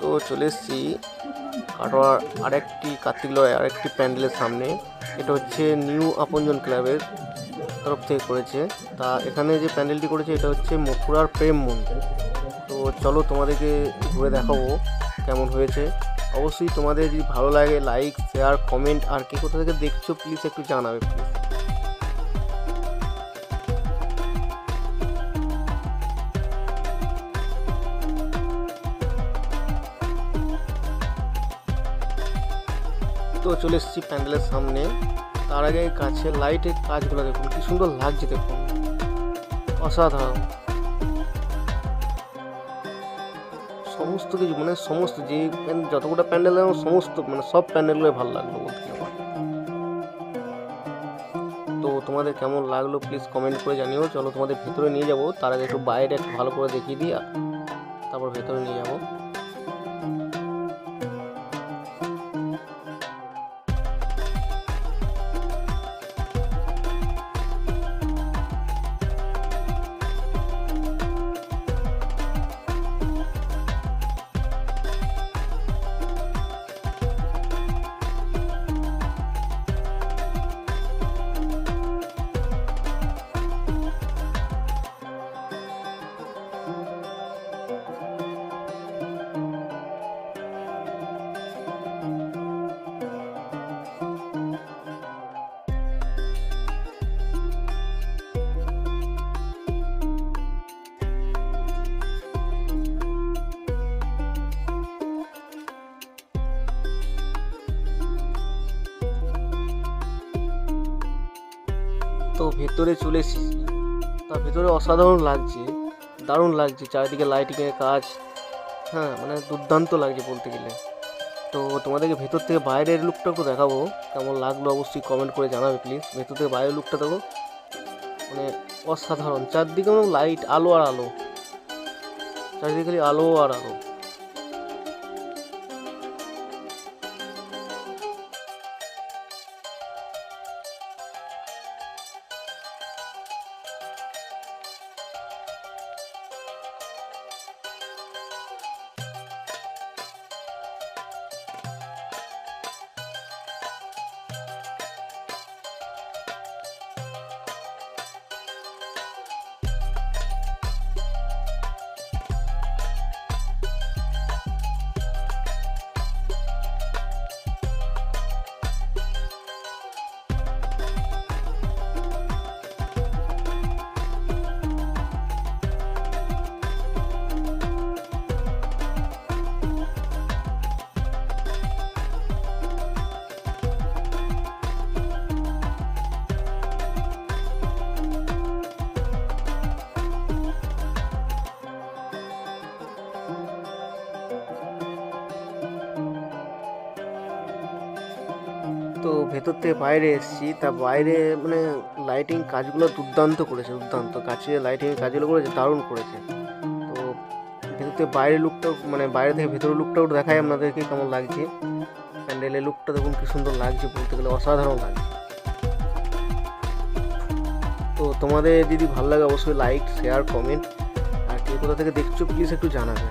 তো চলে এসেছি কাটোয়ার আরেকটি কার্তিক লড়াই আরেকটি প্যান্ডেলের সামনে। এটা হচ্ছে নিউ আপনজন ক্লাবের তরফ থেকে করেছে। তা এখানে যে প্যান্ডেলটি করেছে এটা হচ্ছে মথুরার প্রেম মন্দির। তো চলো তোমাদেরকে ঘুরে দেখাবো কেমন হয়েছে। অবশ্যই তোমাদের যদি ভালো লাগে লাইক শেয়ার কমেন্ট, আর কে কোথা থেকে দেখছো প্লিজ একটু জানাবে প্লিজ। তো চলে এসেছি প্যান্ডেলের সামনে। তার আগে কাছে লাইটের কাজগুলো দেখুন কি সুন্দর লাগছে, দেখুন অসাধারণ। সমস্ত কিছু মানে সমস্ত যে যতগুলো প্যান্ডেল সমস্ত মানে সব প্যান্ডেলগুলো ভালো লাগলো বলতে গেলে। তো তোমাদের কেমন লাগলো প্লিজ কমেন্ট করে জানিও। চলো তোমাদের ভেতরে নিয়ে যাবো, তার আগে একটু বাইরে একটু ভালো করে দেখিয়ে দিই, তারপর ভেতরে নিয়ে যাবো। তো ভেতরে চলে এসেছি, তার ভেতরে অসাধারণ লাগছে, দারুণ লাগছে, চারিদিকে লাইটিংয়ের কাজ, হ্যাঁ মানে দুর্দান্ত লাগছে বলতে গেলে। তো তোমাদেরকে ভেতর থেকে বাইরের লুকটা একটু দেখাবো, কেমন লাগলো অবশ্যই কমেন্ট করে জানাবে প্লিজ। ভেতর থেকে বাইরের লুকটা দেখো, মানে অসাধারণ, চারদিকে লাইট আলো আর আলো, চারিদিকে খালি আলো আর আলো। তো ভেতর থেকে বাইরে এসেছি, তা বাইরে মানে লাইটিং কাজগুলো দুর্দান্ত করেছে, দুর্দান্ত কাছে লাইটিংয়ের কাজগুলো করেছে, দারুণ করেছে। তো ভেতর থেকে বাইরের লুকটাও মানে বাইরে থেকে ভেতরের লুকটাও দেখায় আপনাদেরকে কেমন লাগছে। প্যান্ডেলের লুকটা দেখুন কি সুন্দর লাগছে বলতে গেলে, অসাধারণ লাগছে। তো তোমাদের যদি ভালো লাগে অবশ্যই লাইক শেয়ার কমেন্ট, আর কে কোথা থেকে দেখছো প্লিজ একটু জানাবে।